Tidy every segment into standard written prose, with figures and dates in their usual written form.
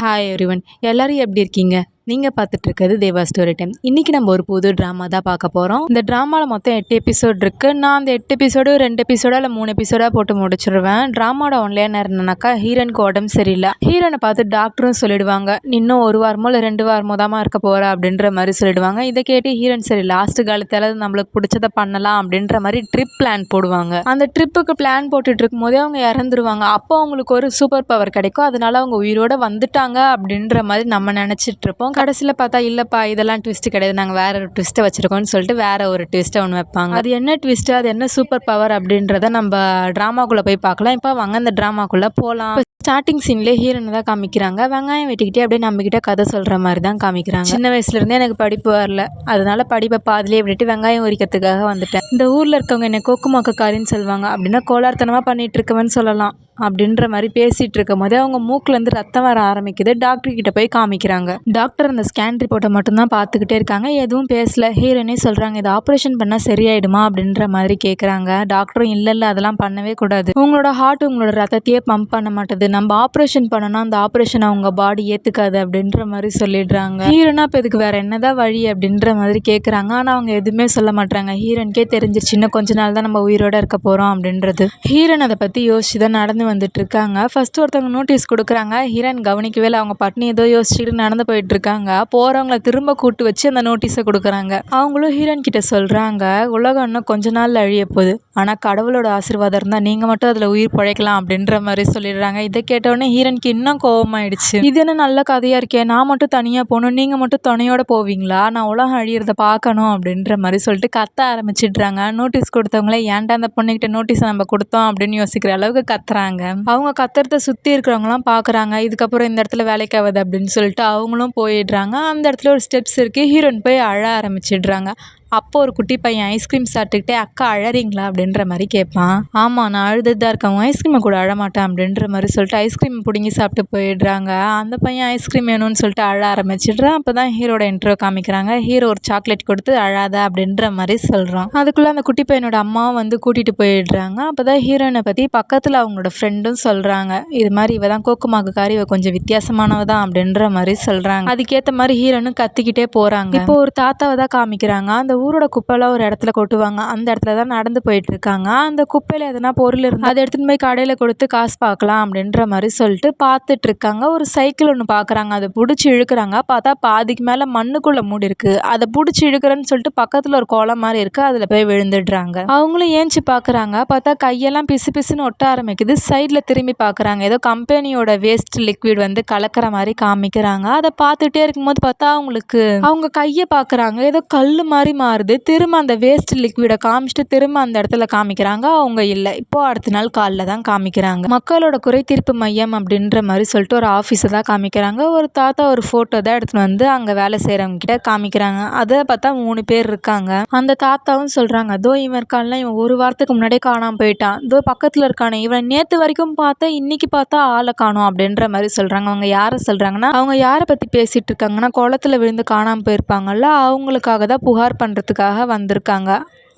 Hi everyone. எல்லாரும் எப்படி இருக்கீங்க? நீங்கள் பார்த்துட்டு இருக்கிறது தேவா ஸ்டோரி டைம். இன்றைக்கி நம்ம ஒரு புது ட்ராமா தான் பார்க்க போகிறோம். இந்த ட்ராமாவில் மொத்தம் 8 எபிசோட் இருக்குது. நான் அந்த 8 எபிசோடு 2 எபிசோடாக இல்லை 3 எபிசோடாக போட்டு முடிச்சிருவேன். ட்ராமாவோட ஒன்லைன் என்னன்னாக்கா, ஹீரோனுக்கு உடம்பு சரியில்லை. ஹீரோனை பார்த்து டாக்டரும் சொல்லிடுவாங்க, இன்னும் 1 வாரமோ இல்லை 2 வாரமோ தாமா இருக்க போகிற அப்படின்ற மாதிரி சொல்லிடுவாங்க. இதை கேட்டு ஹீரோன் சரி லாஸ்ட் காலத்தில் நம்மளுக்கு பிடிச்சதை பண்ணலாம் அப்படின்ற மாதிரி ட்ரிப் பிளான் போடுவாங்க. அந்த ட்ரிப்புக்கு பிளான் போட்டுட்டு இருக்கும் போதே அவங்க இறந்துருவாங்க. அப்போ அவங்களுக்கு ஒரு சூப்பர் பவர் கிடைக்கும். அதனால அவங்க உயிரோட வந்துட்டாங்க அப்படின்ற மாதிரி நம்ம நினச்சிட்டு இருப்போம். கடைசியில் பார்த்தா இல்லைப்பா, இதெல்லாம் ட்விஸ்ட் கிடையாது, நாங்கள் வேற ஒரு ட்விஸ்ட்டை வச்சுருக்கோம்னு சொல்லிட்டு வேற ஒரு ட்விஸ்ட்டை ஒன்று வைப்பாங்க. அது என்ன ட்விஸ்ட்டு, அது என்ன சூப்பர் பவர் அப்படின்றத நம்ம ட்ராமாக்குள்ளே போய் பார்க்கலாம். இப்போ வாங்க இந்த ட்ராமாக்குள்ளே போகலாம். ஸ்டார்டிங் சீன்லேயே ஹீரோனை தான் காமிக்கிறாங்க. வெங்காயம் வெட்டிக்கிட்டே அப்படியே நம்மக்கிட்ட கதை சொல்கிற மாதிரி தான் காமிக்கிறாங்க. சின்ன வயசுலேருந்தே எனக்கு படிப்பு வரல, அதனால படிப்பை பாதிலே விட்டுட்டு வெங்காயம் உரிக்கிறதுக்காக வந்துட்டேன். இந்த ஊரில் இருக்கவங்க என்னை கோக்குமாக்காரின்னு சொல்லுவாங்க. அப்படின்னா கோளாறுத்தனமாக பண்ணிட்டு இருக்கவன்னு சொல்லலாம் அப்படின்ற மாதிரி பேசிகிட்டு இருக்கும் போதே அவங்க மூக்குலேருந்து ரத்தம் வர ஆரம்பிக்குது. டாக்டர் கிட்ட போய் காமிக்கிறாங்க. டாக்டர் அந்த ஸ்கேன் ரிப்போர்ட்டை மட்டும்தான் பார்த்துக்கிட்டே இருக்காங்க, எதுவும் பேசல. ஹீரோனே சொல்கிறாங்க, இதை ஆப்ரேஷன் பண்ணால் சரியாயிடுமா அப்படின்ற மாதிரி கேட்குறாங்க. டாக்டரும் இல்லை அதெல்லாம் பண்ணவே கூடாது, உங்களோட ஹார்ட் உங்களோட ரத்தத்தையே பம்ப் பண்ண மாட்டேது, நம்ம ஆப்ரேஷன் பண்ணோன்னா அந்த ஆப்ரேஷன் அவங்க பாடி ஏற்றுக்காது அப்படின்ற மாதிரி சொல்லிடுறாங்க. ஹீரோனா இப்போ இதுக்கு வேறு என்னதான் வழி அப்படின்ற மாதிரி கேட்குறாங்க. ஆனால் அவங்க எதுவுமே சொல்ல மாட்டாங்க. ஹீரோனுக்கே தெரிஞ்சிருச்சு இன்னும் கொஞ்ச நாள் தான் நம்ம உயிரோட இருக்க போகிறோம் அப்படின்றது. ஹீரோன் அதை பற்றி யோசிச்சு தான் நடந்து வந்துட்டு இருக்காங்க. ஃபர்ஸ்ட் ஒருத்தவங்க நோட்டீஸ் கொடுக்குறாங்க. ஹீரோன் கவனிக்கவே இல்லை. அவங்க பட்னி ஏதோ யோசிச்சுட்டு நடந்து போயிட்டு இருக்காங்க. போறவங்களை திரும்ப கூட்டு வச்சு அந்த நோட்டீஸை கொடுக்குறாங்க. அவங்களும் ஹீரோன் கிட்ட சொல்றாங்க, உலகம் இன்னும் கொஞ்ச நாள்ல அழிய போகுது, ஆனா கடவுளோட ஆசீர்வாதம் இருந்தா நீங்க மட்டும் அதுல உயிர் பிழைக்கலாம் அப்படின்ற மாதிரி சொல்லிடுறாங்க. இதை கேட்டவுடனே ஹீரோனுக்கு இன்னும் கோவமாயிடுச்சு. இது என்ன நல்ல கதையா இருக்கே, நான் மட்டும் தனியா போகணும், நீங்க மட்டும் துணையோட போவீங்களா, நான் உலகம் அழியறத பார்க்கணும் அப்படின்ற மாதிரி சொல்லிட்டு கத்த ஆரம்பிச்சிடுறாங்க. நோட்டீஸ் கொடுத்தவங்களே ஏன்டா அந்த பொண்ணுகிட்ட நோட்டீஸ் நம்ம கொடுத்தோம் அப்படின்னு யோசிக்கிற அளவுக்கு கத்துறாங்க. அவங்க கத்துறத சுற்றி இருக்கிறவங்களாம் பார்க்குறாங்க. இதுக்கப்புறம் இந்த இடத்துல வேலைக்கு ஆகுது அப்படின்னு சொல்லிட்டு அவங்களும் போயிடுறாங்க. அந்த இடத்துல ஒரு ஸ்டெப்ஸ் இருக்குது. ஹீரோயின் போய் அழ ஆரம்பிச்சிடுறாங்க. அப்போ ஒரு குட்டி பையன் ஐஸ்கிரீம் சாப்பிட்டுக்கிட்டே, அக்கா அழறீங்களா அப்படின்ற மாதிரி கேட்பான். ஆமாம், நான் அழுதுட்டு தான் இருக்கேன், ஐஸ்கிரீமை கூட அழமாட்டேன் அப்படின்ற மாதிரி சொல்லிட்டு ஐஸ்கிரீம் பிடுங்கி சாப்பிட்டு போயிடுறாங்க. அந்த பையன் ஐஸ்கிரீம் வேணும்னு சொல்லிட்டு அழ ஆரம்பிச்சிடுறான். அப்போ தான் ஹீரோட இன்ட்ரோ காமிக்கிறாங்க. ஹீரோ ஒரு சாக்லேட் கொடுத்து அழாத அப்படின்ற மாதிரி சொல்கிறான். அதுக்குள்ளே அந்த குட்டி பையனோட அம்மாவும் வந்து கூட்டிகிட்டு போயிடுறாங்க. அப்போ தான் ஹீரோயினை பற்றி பக்கத்தில் அவங்களோட ஃப்ரெண்டும் சொல்கிறாங்க, இது மாதிரி இவ தான் கோக்குமாக்குக்காரி, இவ கொஞ்சம் வித்தியாசமானவ தான் அப்படின்ற மாதிரி சொல்கிறாங்க. அதுக்கேற்ற மாதிரி ஹீரோனும் கத்திக்கிட்டே போகிறாங்க. இப்போ ஒரு தாத்தாவை தான் காமிக்கிறாங்க. அந்த ஊரோட குப்பைலாம் ஒரு இடத்துல கொட்டுவாங்க. அந்த இடத்துல தான் நடந்து போயிட்டு இருக்காங்க. அந்த குப்பையில் எதனா பொருள் இருந்து அதை எடுத்துகிட்டு போய் கடையில் கொடுத்து காசு பார்க்கலாம் அப்படின்ற மாதிரி சொல்லிட்டு பார்த்துட்டு இருக்காங்க. ஒரு சைக்கிள் ஒன்று பார்க்குறாங்க. அதை பிடிச்சி இழுக்கிறாங்க. பார்த்தா பாதிக்கு மேலே மண்ணுக்குள்ளே மூடி இருக்கு. அதை பிடிச்சி இழுக்கிறேன்னு சொல்லிட்டு பக்கத்தில் ஒரு குளம் மாதிரி இருக்கு, அதில் போய் விழுந்துடுறாங்க. அவங்களும் ஏஞ்சி பார்க்குறாங்க. பார்த்தா கையெல்லாம் பிசு பிசுன்னு ஒட்ட ஆரம்பிக்குது. சைடில் திரும்பி பார்க்குறாங்க. ஏதோ கம்பெனியோட வேஸ்ட் லிக்விட் வந்து கலக்கிற மாதிரி காமிக்கிறாங்க. அதை பார்த்துட்டே இருக்கும்போது பார்த்தா அவங்களுக்கு அவங்க கையை பார்க்குறாங்க. ஏதோ கல் மாதிரி மாறுது. திரும்ப அந்த வேஸ்ட் லிக்விடை காமிச்சிட்டு திரும்ப அந்த இடத்துல காமிக்கிறாங்க. அவங்க இல்லை. இப்போ அடுத்த நாள் காலைல தான் காமிக்கிறாங்க. மக்களோட குறை தீர்ப்பு மையம் அப்படின்ற மாதிரி சொல்லிட்டு ஒரு ஆஃபீஸை தான் காமிக்கிறாங்க. ஒரு தாத்தா ஒரு ஃபோட்டோ தான் எடுத்துன்னு வந்து அங்கே வேலை செய்கிறவங்க கிட்ட காமிக்கிறாங்க. அதை பார்த்தா 3 பேர் இருக்காங்க. அந்த தாத்தாவும் சொல்கிறாங்க, அதோ இவன் இருக்கான்ல, இவன் 1 வாரத்துக்கு முன்னாடியே காணாமல் போயிட்டான், இதோ பக்கத்தில் இருக்கானே, இவன் நேற்று வரைக்கும் பார்த்தா இன்னைக்கு பார்த்தா ஆளை காணும் அப்படின்ற மாதிரி சொல்கிறாங்க. அவங்க யாரை சொல்கிறாங்கன்னா, அவங்க யாரை பற்றி பேசிகிட்டு இருக்காங்கன்னா, குளத்துல விழுந்து காணாமல் போயிருப்பாங்கல்ல, அவங்களுக்காக தான் புகார் பண்ணுறதுக்காக வந்திருக்காங்க.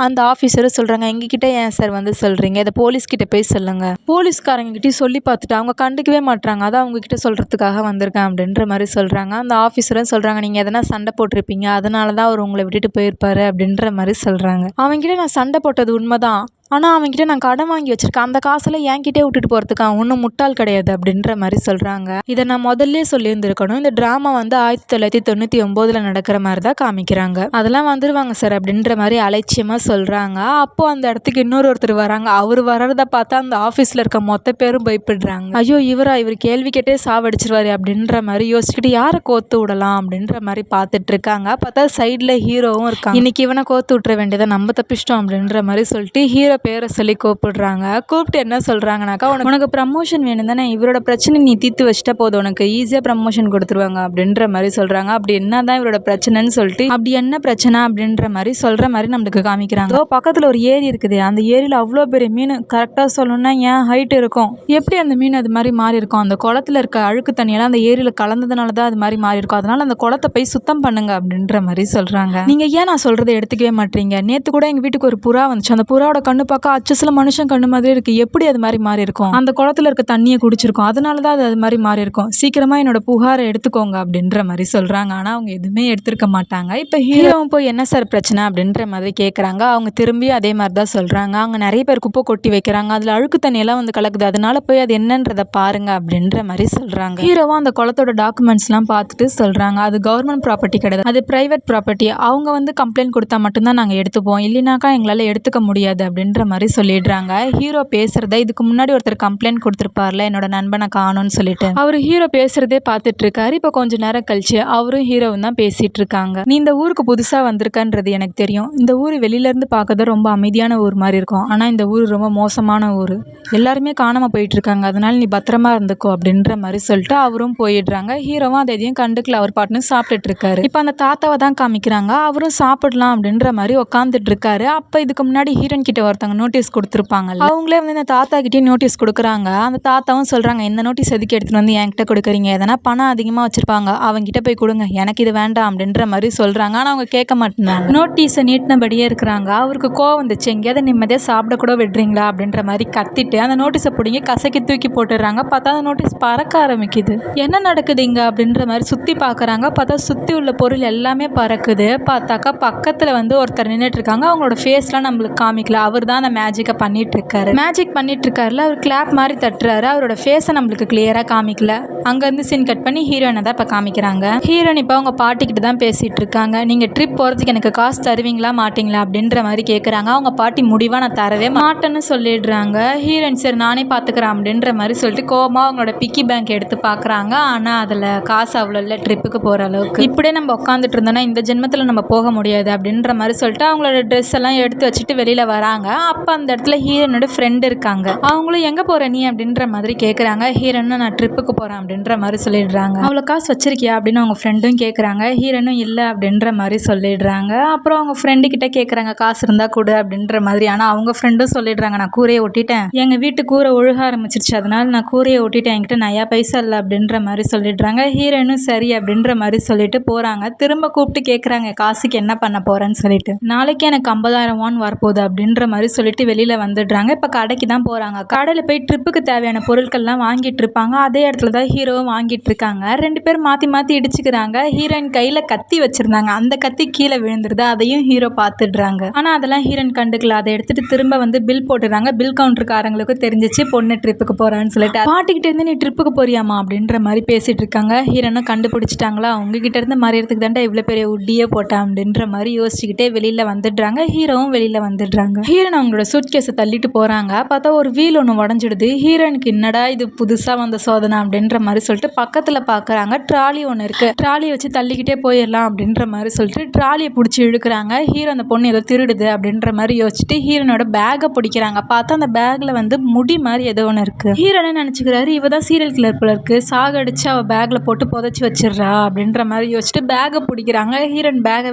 அந்த ஆஃபீஸரும் சொல்கிறாங்க, எங்ககிட்ட ஏன் சார் வந்து சொல்கிறீங்க, இதை போலீஸ்கிட்ட போய் சொல்லுங்கள். போலீஸ்காரங்கிட்டையும் சொல்லி பார்த்துட்டு அவங்க கண்டுக்கவே மாட்டுறாங்க. அதான் அவங்கக்கிட்ட சொல்கிறதுக்காக வந்திருக்கேன் அப்படின்ற மாதிரி சொல்கிறாங்க. அந்த ஆஃபீஸரும் சொல்கிறாங்க, நீங்கள் எதனா சண்டை போட்டிருப்பீங்க, அதனால தான் அவர் உங்களை விட்டுட்டு போயிருப்பாரு அப்படின்ற மாதிரி சொல்கிறாங்க. அவங்ககிட்ட நான் சண்டை போட்டது உண்மைதான், ஆனால் அவங்ககிட்ட நான் கடன் வாங்கி வச்சுருக்கேன், அந்த காசெல்லாம் என்கிட்டே விட்டுட்டு போகிறதுக்கு அவன் ஒன்றும் முட்டாள் கிடையாது அப்படின்ற மாதிரி சொல்கிறாங்க. இதை நான் முதல்ல சொல்லியிருந்துருக்கணும். இந்த ட்ராமா வந்து 1999 நடக்கிற மாதிரி தான் காமிக்கிறாங்க. அதெல்லாம் வந்துடுவாங்க சார் அப்படின்ற மாதிரி அலட்சியமாக சொல்கிறாங்க. அப்போது அந்த இடத்துக்கு ஒருத்தர் வராங்க. அவர் வர்றதை பார்த்தா அந்த ஆஃபீஸில் இருக்க மொத்த பேரும் பயப்படுறாங்க. ஐயோ இவர் கேள்வி கேட்டே சாவடிச்சிருவாரு அப்படின்ற மாதிரி யோசிச்சுக்கிட்டு யாரை கோத்து விடலாம் அப்படின்ற மாதிரி பார்த்துட்டு இருக்காங்க. பார்த்தா சைடில் ஹீரோவும் இருக்காங்க. இன்னைக்கு இவனை கோத்து விட்டுற வேண்டியதை நம்ம தப்பிச்சிட்டோம் அப்படின்ற மாதிரி சொல்லிட்டு ஹீரோ பேரை சொல்லி கூப்பிடுறாங்க. கூப்பிட்டு என்ன சொல்கிறாங்கனாக்கா, உனக்கு ப்ரமோஷன் வேணும் தானே, இவரோட பிரச்சனை நீ தீர்த்து வச்சுட்டா போதும், உனக்கு ஈஸியாக ப்ரமோஷன் கொடுத்துருவாங்க அப்படின்ற மாதிரி சொல்கிறாங்க. அப்படி என்ன தான் இவரோட பிரச்சனைன்னு சொல்லிட்டு, அப்படி என்ன பிரச்சனை அப்படின்ற மாதிரி சொல்கிற மாதிரி நம்மளுக்கு காமிக்கிறாங்க. பக்கத்தில் ஒரு ஏரி இருக்குது. அந்த ஏரியில் அவ்வளோ பெரிய மீன், கரெக்டாக சொல்லணும்னா ஏன் ஹைட் இருக்கும், எப்படி அந்த மீன் அது மாதிரி மாறி இருக்கும், அந்த குளத்துல இருக்க அழுக்கு தண்ணியெல்லாம் அந்த ஏரியில் கலந்ததுனால தான் அது மாதிரி மாறி இருக்கும், அதனால அந்த குளத்தை போய் சுத்தம் பண்ணுங்க அப்படின்ற மாதிரி சொல்கிறாங்க. நீங்கள் ஏன் நான் சொல்கிறத எடுத்துக்கவே மாட்டீங்க, நேற்று கூட எங்கள் வீட்டுக்கு ஒரு புறா வந்துச்சு, அந்த புறாவோட கண்ணு பார்க்க அச்சஸில் மனுஷன் கண்ணு மாதிரி இருக்குது, எப்படி அது மாதிரி மாறி இருக்கும், அந்த குளத்துல இருக்க தண்ணியை குடிச்சிருக்கோம், அதனால தான் அது மாதிரி மாறி இருக்கும், சீக்கிரமாக என்னோட புகாரை எடுத்துக்கோங்க அப்படின்ற மாதிரி சொல்கிறாங்க. ஆனால் அவங்க எதுவுமே எடுத்திருக்க மாட்டாங்க. இப்போ ஹீரோவும் போய் என்ன சார் பிரச்சனை அப்படின்ற மாதிரி கேட்குறாங்க. அவங்க திரும்பி அதே மாதிரி தான் சொல்கிறாங்க. அங்கே நிறைய பேர் குப்பை கொட்டி வைக்கிறாங்க, அதில் அழுக்கு தண்ணியெல்லாம் வந்து கலக்குது, அதனால போய் அது என்னன்றதை பாருங்க அப்படின்ற மாதிரி சொல்கிறாங்க. ஹீரோவும் அந்த குளத்தோட டாக்குமெண்ட்ஸ்லாம் பார்த்துட்டு சொல்கிறாங்க, அது கவர்மெண்ட் ப்ராப்பர்ட்டி கிடையாது, அது ப்ரைவேட் ப்ராப்பர்ட்டி, அவங்க வந்து கம்ப்ளைண்ட் கொடுத்தா மட்டும்தான் நாங்கள் எடுத்துப்போம், இல்லைனாக்கா எங்களால் எடுத்துக்க முடியாது அப்படின்ற மாதிரி சொல்லிடுறாங்க. ஹீரோ பேசுகிறத இதுக்கு முன்னாடி ஒருத்தர் கம்ப்ளைண்ட் கொடுத்துருப்பார்ல என்னோட நண்பனை காணும்னு சொல்லிட்டு, அவர் ஹீரோ பேசுகிறதே பார்த்துட்டு இருக்காரு. இப்போ கொஞ்சம் நேரம் கழிச்சு அவரும் ஹீரோவும் தான் பேசிகிட்டு இருக்காங்க. நீ இந்த ஊருக்கு புதுசாக வந்திருக்கன்றது எனக்கு தெரியும், இந்த ஊர் வெளியிலேருந்து பார்க்கறது ரொம்ப அமைதியான ஊர் மாதிரி இருக்கும், ஆனால் இந்த ஊர் ரொம்ப மோசமான ஊர், எல்லாருமே காணாமல் போயிட்டுருக்காங்க, அதனால நீ பத்திரமா இருந்துக்கோ அப்படின்ற மாதிரி சொல்லிட்டு அவரும் போயிடுறாங்க. ஹீரோவும் அதை எதையும் கண்டுக்கல, அவர் பாட்டுன்னு சாப்பிட்டுட்டு இருக்காரு. இப்போ அந்த தாத்தாவை தான் காமிக்கிறாங்க. அவரும் சாப்பிடலாம் அப்படின்ற மாதிரி உட்காந்துட்டு இருக்காரு. அப்போ இதுக்கு முன்னாடி ஹீரோயின் கிட்ட ஒருத்தவங்க நோட்டீஸ் கொடுத்துருப்பாங்கல்ல, அவங்களே வந்து இந்த தாத்தா கிட்டே நோட்டீஸ் கொடுக்குறாங்க. அந்த தாத்தாவும் சொல்கிறாங்க, இந்த நோட்டீஸ் எதுக்கு எடுத்துகிட்டு வந்து என்கிட்ட கொடுக்குறீங்க, எதனா பணம் அதிகமாக வச்சுருப்பாங்க, அவங்ககிட்ட போய் கொடுங்க, எனக்கு இது வேண்டாம் அப்படின்ற மாதிரி சொல்கிறாங்க. ஆனால் அவங்க கேட்க மாட்டேங்கிறாங்க, நோட்டீஸை நீட்டினபடியே இருக்கிறாங்க. அவருக்கு கோவம் வந்துச்சு, எங்கேயாவது நிம்மதியாக சாப்பிட கூட விடுறீங்களா அப்படின்ற மாதிரி கத்திட்டு அந்த நோட்டீஸை பிடிங்கி கசக்கி தூக்கி போட்டுடுறாங்க. பார்த்தா அந்த நோட்டீஸ் பறக்க ஆரம்பிக்குது. என்ன நடக்குது இங்கே அப்படின்ற மாதிரி சுற்றி பார்க்குறாங்க. பார்த்தா சுற்றி உள்ள பொருள் எல்லாமே பறக்குது. பார்த்தாக்கா பக்கத்தில் வந்து ஒருத்தர் நின்றுட்டு இருக்காங்க. அவங்களோட ஃபேஸ்லாம் நம்மளுக்கு காமிக்கல, அவர் தான் அந்த மேஜிக்கை பண்ணிட்டு இருக்காரு. மேஜிக் பண்ணிட்டு இருக்காருல, அவர் கிளாப் மாதிரி தட்டுறாரு, அவரோட ஃபேஸை நம்மளுக்கு கிளியராக காமிக்கல. அங்கேருந்து சீன் கட் பண்ணி ஹீரோயினை தான் இப்போ காமிக்கிறாங்க. ஹீரோயின் இப்போ அவங்க பாட்டிக்கிட்ட தான் பேசிகிட்டு இருக்காங்க. நீங்கள் ட்ரிப் போகிறதுக்கு எனக்கு காசு தருவீங்களா மாட்டிங்களா அப்படின்ற மாதிரி கேட்குறாங்க. அவங்க பாட்டி முடிவாக நான் தரவே மாட்டேன்னு சொல்லிடுறாங்க. ஹீரோயின் சரி நானே பார்த்துக்கிறேன் அப்படின்ற மாதிரி சொல்லிட்டு கோவமாக அவங்களோட பிக்கி பேங்க் எடுத்து பார்க்குறாங்க. ஆனால் அதில் காசு அவ்வளோ இல்லை ட்ரிப்புக்கு போகிற அளவுக்கு. இப்படியே நம்ம உட்காந்துட்டு இருந்தோன்னா இந்த ஜென்மத்தில் நம்ம போக முடியாது அப்படின்ற மாதிரி சொல்லிட்டு அவங்களோட ட்ரெஸ் எல்லாம் எடுத்து வச்சுட்டு வெளியில் வராங்க. அப்போ அந்த இடத்துல ஹீரோனோட ஃப்ரெண்டு இருக்காங்க. அவங்களும் எங்கே போகிற நீ அப்படின்ற மாதிரி கேட்குறாங்க. ஹீரோன்னு நான் ட்ரிப்புக்கு போகிறேன் அப்படின்ற மாதிரி சொல்லிடுறாங்க. அவ்வளோ காசு வச்சிருக்கியா அப்படின்னு அவங்க ஃப்ரெண்டும் கேட்குறாங்க. ஹீரோனும் இல்லை அப்படின்ற மாதிரி சொல்லிடுறாங்க. அப்புறம் அவங்க ஃப்ரெண்டு கிட்ட கேட்குறாங்க, காசு இருந்தால் கொடு அப்படின்ற மாதிரி. ஆனால் அவங்க ஃப்ரெண்டும் சொல்லிடுறாங்க, நான் கூரையை ஒட்டிட்டேன், எங்கள் வீட்டு கூரை ஒழுக ஆரம்பிச்சிருச்சு, அதனால நான் கூரையை ஒட்டிட்டேன், என்கிட்ட நயா பைசா இல்லை அப்படின்ற மாதிரி சொல்லிடுறாங்க. ஹீரோனும் சரி அப்படின்ற மாதிரி சொல்லிட்டு போகிறாங்க. திரும்ப கூப்பிட்டு கேட்குறாங்க, காசுக்கு என்ன பண்ண போகிறேன்னு சொல்லிட்டு. நாளைக்கு எனக்கு 50,000 வரப்போகுது அப்படின்ற மாதிரி சொல்லிட்டு வெளியில் வந்துடுறாங்க. இப்போ கடைக்கு தான் போகிறாங்க. கடையில் போய் ட்ரிப்புக்கு தேவையான பொருட்கள்லாம் வாங்கிட்டு இருப்பாங்க. அதே இடத்துல தான் ஹீரோவும் வாங்கிட்டு இருக்காங்க. ரெண்டு பேரும் மாற்றி மாற்றி இடிச்சுக்கிறாங்க. ஹீரோயின் கையில் கத்தி வச்சுருந்தாங்க, அந்த கத்தி கீழே விழுந்துருது, அதையும் ஹீரோ பார்த்துடுறாங்க. ஆனால் அதெல்லாம் ஹீரோயின் கண்டுக்கல, அதை எடுத்துகிட்டு திரும்ப வந்து பில் போட்டுடுறாங்க. பில் கவுண்டருக்காரங்களுக்கும் தெரிஞ்சிச்சு பொண்ணு ட்ரிப்புக்கு போகிறான்னு சொல்லிட்டு. பாட்டிக்கிட்ட இருந்து நீ ட்ரிப்புக்கு போறியாமா அப்படின்ற மாதிரி பேசிகிட்டு இருக்காங்க. ஹீரோனை கண்டுபிடிச்சிட்டாங்களா, உங்ககிட்ட இருந்து மறையறதுக்கு தாண்டா இவ்வளோ பெரிய உட்டியே போட்டேன் அப்படின்ற மாதிரி யோசிச்சுக்கிட்டே வெளியில் வந்துடுறாங்க. ஹீரோவும் வெளியில் வந்துடுறாங்க. ஹீரோன் அவங்களோட சூட்கேஸை தள்ளிட்டு போகிறாங்க. பார்த்தா ஒரு வீல் ஒன்று உடஞ்சிடுது. ஹீரோனுக்கு என்னடா இது புதுசாக வந்த சோதனை அப்படின்ற மாதிரி சொல்லிட்டு பக்கத்தில் பார்க்குறாங்க. ட்ராலி ஒன்று இருக்குது, ட்ராலியை வச்சு தள்ளிக்கிட்டே போயிடலாம் அப்படின்ற மாதிரி சொல்லிட்டு ட்ராலியை பிடிச்சி இழுக்கிறாங்க. ஹீரோ அந்த பொண்ணு ஏதோ திருடுது அப்படின்ற மாதிரி யோசிச்சுட்டு ஹீரோனோட பேக்கை பிடிக்கிறாங்க. பார்த்தா அந்த பேக்கில் வந்து முடி மாதிரி ஏதோ ஒன்று இருக்குது. ஹீரோனே நினச்சிக்கிறாரு, இவ தான் சீரியல் கில்லர் போல இருக்கு, சாகடிச்சு அவள் பேக்கில் போட்டு புதைச்சி வச்சிடுறா அப்படின்ற மாதிரி யோசிச்சுட்டு பேக்கை பிடிக்கிறாங்க. ஹீரோன் பேகை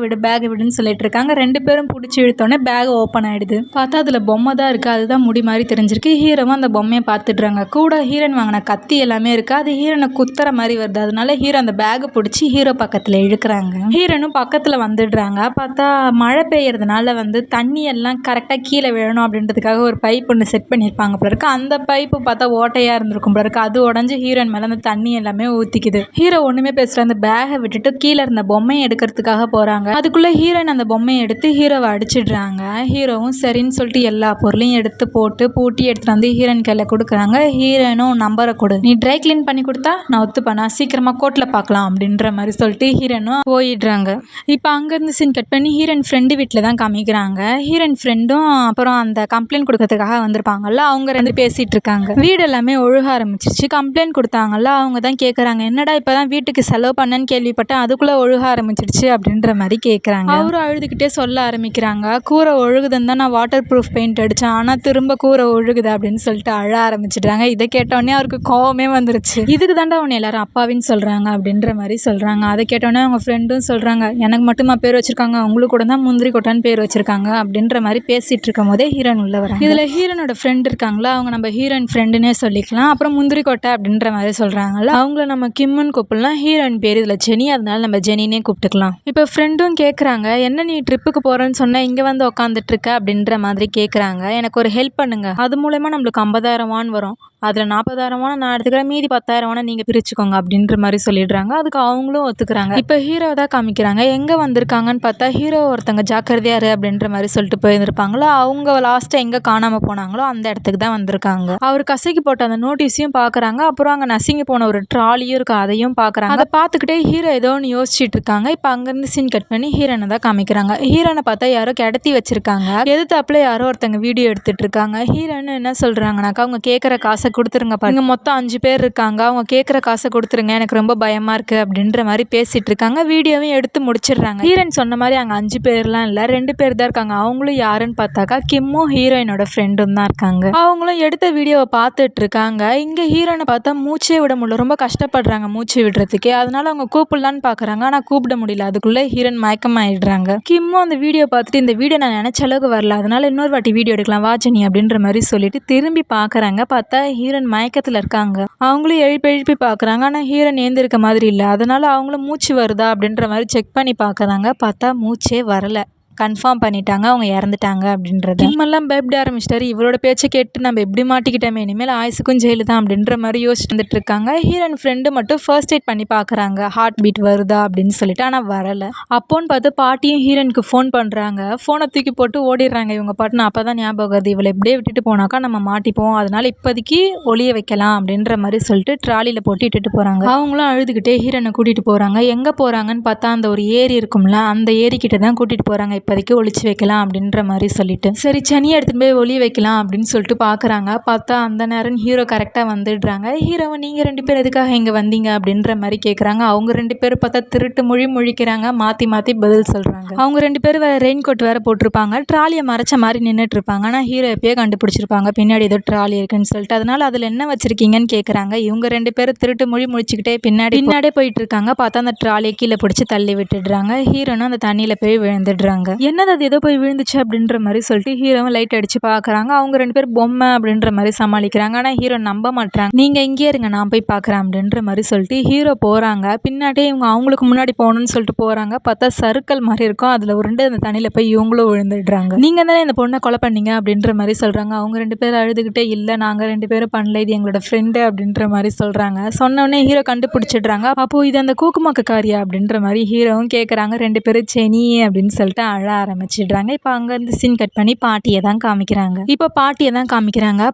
விடுன்னு சொல்லிட்டு இருக்காங்க. ரெண்டு பேரும் பிடிச்சி இழுத்தோடனே பேக் ஓப்பன் ஆகிடுது. பார்த்தா அதில் பொம்மை தான் இருக்குது, அதுதான் முடி மாதிரி தெரிஞ்சிருக்கு. ஹீரோவும் அந்த பொம்மையை பார்த்துடுறாங்க. கூட ஹீரோன் வாங்கின கத்தி எல்லாமே இருக்குது. அது ஹீரோனை குத்துற மாதிரி வருது. அதனால ஹீரோ அந்த பேக்கை பிடிச்சி ஹீரோ பக்கத்தில் இழுக்கிறாங்க. ஹீரோனும் பக்கத்தில் வந்துடுறாங்க. பார்த்தா மழை பெய்யறதுனால வந்து தண்ணி எல்லாம் கரெக்டாக கீழே விழணும் அப்படின்றதுக்காக ஒரு பைப் ஒன்று செட் பண்ணியிருப்பாங்க போல இருக்கு. அந்த பைப்பு பார்த்தா ஓட்டையாக இருந்திருக்கும் போல இருக்கு. அது உடஞ்சி ஹீரோயின் மேலே அந்த தண்ணி எல்லாமே ஊற்றிக்குது. ஹீரோ ஒன்றுமே பேசுகிற அந்த பேகை விட்டுட்டு கீழே இருந்த பொம்மையை எடுக்கிறதுக்காக போகிறாங்க. அதுக்குள்ளே ஹீரோயின் அந்த பொம்மையை எடுத்து ஹீரோவை அடிச்சிடுறாங்க. ஹீரோவும் சரின்னு சொல்லிட்டு எல்லா பொருளையும் எடுத்து போட்டு பூட்டி எடுத்துகிட்டு வந்து ஹீரோயின் கையில் கொடுக்குறாங்க. ஹீரோயினும் நம்பரை கொடு, நீ ட்ரை கிளீன் பண்ணி கொடுத்தா நான் ஒத்துப்பேன், நான் சீக்கிரமாக கோர்ட்டில் பார்க்கலாம் அப்படின்ற மாதிரி சொல்லிட்டு ஹீரோனும் போயிடுறாங்க. இப்போ அங்கேருந்து சீன் கட் பண்ணி ஹீரோயின் ஃப்ரெண்டு வீட்டில் தான் காமிக்கிறாங்க. ஹீரோயின் ஃப்ரெண்டும் அப்புறம் அந்த கம்ப்ளைண்ட் கொடுக்கறதுக்காக வந்திருப்பாங்கல்ல, அவங்க ரெண்டு பேசிகிட்டு இருக்காங்க. வீடு எல்லாமே ஒழுக ஆரம்பிச்சிருச்சு. கம்ப்ளைண்ட் கொடுத்தாங்கல்ல, அவங்க தான் கேட்குறாங்க, என்னடா இப்போ தான் வீட்டுக்கு செலவு பண்ணேன்னு கேள்விப்பட்டேன், அதுக்குள்ளே ஒழுக ஆரம்பிச்சிருச்சு அப்படின்ற மாதிரி கேட்குறாங்க. அவரும் அழுதுகிட்டே சொல்ல ஆரம்பிக்கிறாங்க, கூரை ஒழுகுதுன்னு தான் நான் வாட்டர் ப்ரூஃப் பெயிண்ட் அடித்தேன், ஆனால் திரும்ப கூரை ஒழுகுது அப்படின்னு சொல்லிட்டு அழ ஆரம்பிச்சிடுறாங்க. இதை கேட்டோடனே அவருக்கு கோவமே வந்துருச்சு. இதுக்கு தாண்டா உன்னை எல்லாரும் அப்பாவின்னு சொல்கிறாங்க அப்படின்ற மாதிரி சொல்கிறாங்க. அதை கேட்டோடனே அவங்க ஃப்ரெண்டும் சொல்கிறாங்க, எனக்கு மட்டுமா பேர் வச்சுருக்காங்க, உங்களுக்கு கூட தான் முந்திரி கொட்டான்னு பேர் வச்சுருக்காங்க அப்படின்ற மாதிரி பேசிகிட்டு இருக்கும் போதே ஹீரோயின் உள்ள வராங்க. இதில் ஹீரோனோட ஃப்ரெண்ட் இருக்காங்களா, அவங்க நம்ம ஹீரோயின் ஃப்ரெண்டுன்னே சொல்லிக்கலாம். அப்புறம் முந்திரி கொட்டை அப்படின்ற மாதிரி சொல்கிறாங்கல்ல, அவங்கள நம்ம கிம்முன்னு கூப்பிடலாம். ஹீரோயின் பேர் இதில் ஜெனி, அதனால நம்ம ஜெனினே கூப்பிட்டுக்கலாம். இப்போ ஃப்ரெண்டும் கேட்குறாங்க, என்ன நீ ட்ரிப்புக்கு போகிறேன்னு சொன்ன, இங்கே வந்து உட்காந்துட்டு இருக்க அப்படின்ற மாதிரி சொல்லி கேட்குறாங்க. எனக்கு ஒரு ஹெல்ப் பண்ணுங்க, அது மூலயமா நம்மளுக்கு 50,000 வரும், அதில் 40,000 நான் எடுத்துக்கிறேன், மீதி 10,000 நீங்கள் பிரிச்சுக்கோங்க அப்படின்ற மாதிரி சொல்லிடுறாங்க. அதுக்கு அவங்களும் ஒத்துக்கிறாங்க. இப்போ ஹீரோ தான் காமிக்கிறாங்க. எங்கே வந்திருக்காங்கன்னு பார்த்தா ஹீரோ ஒருத்தங்க ஜாக்கிரதையாரு அப்படின்ற மாதிரி சொல்லிட்டு போயிருந்திருப்பாங்களோ, அவங்க லாஸ்ட்டாக எங்கே காணாமல் போனாங்களோ அந்த இடத்துக்கு தான் வந்திருக்காங்க. அவர் கசைக்கு போட்ட அந்த நோட்டீஸையும் பார்க்குறாங்க. அப்புறம் அங்கே நசுங்கி போன ஒரு ட்ராலியும் இருக்குது, அதையும் பார்க்குறாங்க. அதை பார்த்துக்கிட்டே ஹீரோ ஏதோ ஒன்று யோசிச்சுட்டு இருக்காங்க. இப்போ அங்கேருந்து சீன் கட் பண்ணி ஹீரோனை தான் காமிக்கிறாங்க. ஹீரோனை பார்த்தா யாரோ கிடத்தி வச்சிருக்காங்க. எதிர்த்தாப்புல யாரோ ஒருத்தங்க வீடியோ எடுத்துட்டு இருக்காங்க. ஹீரோன்னு என்ன சொல்கிறாங்கனாக்கா, அவங்க கேட்குற காசை கொடுத்துருங்க பாருங்க, மொத்தம் 5 பேர் இருக்காங்க, அவங்க கேட்குற காசை கொடுத்துருங்க, எனக்கு ரொம்ப பயமாக இருக்குது அப்படின்ற மாதிரி பேசிகிட்டு இருக்காங்க. வீடியோவையும் எடுத்து முடிச்சிடுறாங்க. ஹீரோயின் சொன்ன மாதிரி அங்கே 5 பேர்லாம் இல்லை, 2 பேர் தான் இருக்காங்க. அவங்களும் யாருன்னு பார்த்தாக்கா கிம்மும் ஹீரோயினோட ஃப்ரெண்டும் தான் இருக்காங்க. அவங்களும் எடுத்த வீடியோவை பார்த்துட்டு இருக்காங்க. இங்கே ஹீரோயினை பார்த்தா மூச்சே விட முடியல, ரொம்ப கஷ்டப்படுறாங்க மூச்சு விடுறதுக்கே. அதனால அவங்க கூப்பிடலான்னு பார்க்குறாங்க, ஆனால் கூப்பிட முடியல. அதுக்குள்ளே ஹீரோயின் மயக்கம் ஆயிடுறாங்க. கிம்மும் அந்த வீடியோ பார்த்துட்டு இந்த வீடியோ நான் நினச்ச அளவுக்கு வரல, அதனால இன்னொரு வாட்டி வீடியோ எடுக்கலாம் வாஜினி அப்படின்ற மாதிரி சொல்லிட்டு திரும்பி பார்க்குறாங்க. பார்த்தா ஹீரோயின் மயக்கத்தில் இருக்காங்க. அவங்களும் எழுப்பி எழுப்பி பார்க்குறாங்க, ஆனால் ஹீரோயின் ஏந்திருக்க மாதிரி இல்லை. அதனால அவங்களும் மூச்சு வருதா அப்படின்ற மாதிரி செக் பண்ணி பார்க்குறாங்க. பார்த்தா மூச்சே வரலை. கன்ஃபார்ம் பண்ணிட்டாங்க அவங்க இறந்துட்டாங்க அப்படின்றது. கிம்மெல்லாம் பயப்பட ஆரம்பிச்சிட்டாரு. இவரோட பேச்சை கேட்டு நம்ம எப்படி மாட்டிக்கிட்டோமே, இனிமேல் ஆயுசுக்கும் ஜெயிலு தான் அப்படின்ற மாதிரி யோசிச்சுட்டு வந்துட்டு இருக்காங்க. ஹீரோயின் ஃப்ரெண்டு மட்டும் ஃபர்ஸ்ட் எய்ட் பண்ணி பார்க்குறாங்க, ஹார்ட் பீட் வருதா அப்படின்னு சொல்லிட்டு. ஆனால் வரலை. அப்போன்னு பார்த்து பாட்டியும் ஹீரோயினுக்கு ஃபோன் பண்ணுறாங்க. ஃபோனை தூக்கி போட்டு ஓடிடுறாங்க இவங்க பாட்டுன்னு. அப்போ தான் ஞாபகம் வருது, இவளை எப்படியே விட்டுட்டு போனாக்கா நம்ம மாட்டிப்போம், அதனால இப்போதைக்கு ஒளிய வைக்கலாம் அப்படின்ற மாதிரி சொல்லிட்டு ட்ராலியில் போட்டு இட்டுட்டு போகிறாங்க. அவங்களும் அழுதுகிட்டே ஹீரோனை கூட்டிகிட்டு போகிறாங்க. எங்கே போகிறாங்கன்னு பார்த்தா அந்த ஒரு ஏரி இருக்கும்ல, அந்த ஏரிக்கிட்ட தான் கூட்டிகிட்டு போகிறாங்க. இப்போதைக்கு ஒளிச்சு வைக்கலாம் அப்படின்ற மாதிரி சொல்லிட்டு, சரி சனியை எடுத்துகிட்டு போய் ஒளி வைக்கலாம் அப்படின்னு சொல்லிட்டு பார்க்குறாங்க. பார்த்தா அந்த நேரம் ஹீரோ கரெக்டாக வந்துடுறாங்க. ஹீரோவை நீங்கள் 2 பேர் எதுக்காக இங்கே வந்தீங்க அப்படின்ற மாதிரி கேட்குறாங்க. அவங்க 2 பேரும் பார்த்தா திருட்டு மொழி முழிக்கிறாங்க, மாற்றி மாற்றி பதில் சொல்கிறாங்க. அவங்க 2 பேரும் வேறு ரெயின் கோட் வேறு போட்டிருப்பாங்க, ட்ராலியை மறைச்ச மாதிரி நின்றுட்டு இருப்பாங்க. ஆனால் ஹீரோ எப்பயே கண்டுபிடிச்சிருப்பாங்க பின்னாடி ஏதோ ட்ராலி இருக்குன்னு சொல்லிட்டு. அதனால அதில் என்ன வச்சிருக்கீங்கன்னு கேட்குறாங்க. இவங்க 2 பேரும் திருட்டு மொழி முழிச்சுக்கிட்டே பின்னாடியே போயிட்டு இருக்காங்க. பார்த்தா அந்த ட்ராலியை கீழே பிடிச்சி தள்ளி விட்டுடுறாங்க. ஹீரோனும் அந்த தண்ணியில் போய் விழுந்துடுறாங்க. என்னது அது ஏதோ போய் விழுந்துச்சு அப்படின்ற மாதிரி சொல்லிட்டு ஹீரோவும் லைட் அடிச்சு பார்க்குறாங்க. அவங்க 2 பேர் பொம்மை அப்படின்ற மாதிரி சமாளிக்கிறாங்க. ஆனால் ஹீரோ நம்ப மாட்டாங்க. நீங்கள் இங்கே இருங்க, நான் போய் பார்க்குறேன் அப்படின்ற மாதிரி சொல்லிட்டு ஹீரோ போகிறாங்க. பின்னாடியே இவங்க அவங்களுக்கு முன்னாடி போகணும்னு சொல்லிட்டு போகிறாங்க. பார்த்தா சறுக்கல் மாதிரி இருக்கும், அதில் உருண்டு அந்த தண்ணியில் போய் இவங்களும் விழுந்துடுறாங்க. நீங்கள் தானே இந்த பொண்ணை கொலை பண்ணீங்க அப்படின்ற மாதிரி சொல்கிறாங்க. அவங்க 2 பேரும் அழுதுகிட்டே, இல்லை நாங்கள் 2 பேரும் பண்ணல, இது எங்களோட ஃப்ரெண்டு அப்படின்ற மாதிரி சொல்கிறாங்க. சொன்னோடனே ஹீரோ கண்டுபிடிச்சிடுறாங்க. அப்போது இது அந்த கூக்குமாக்கு காரியா அப்படின்ற மாதிரி ஹீரோவும் கேட்குறாங்க. 2 பேரும் செனி அப்படின்னு சொல்லிட்டு அழ ஆரம்பிச்சிடுறாங்க. இப்போ அங்கேருந்து சீன் கட் பண்ணி பாட்டியை தான் காமிக்கிறாங்க.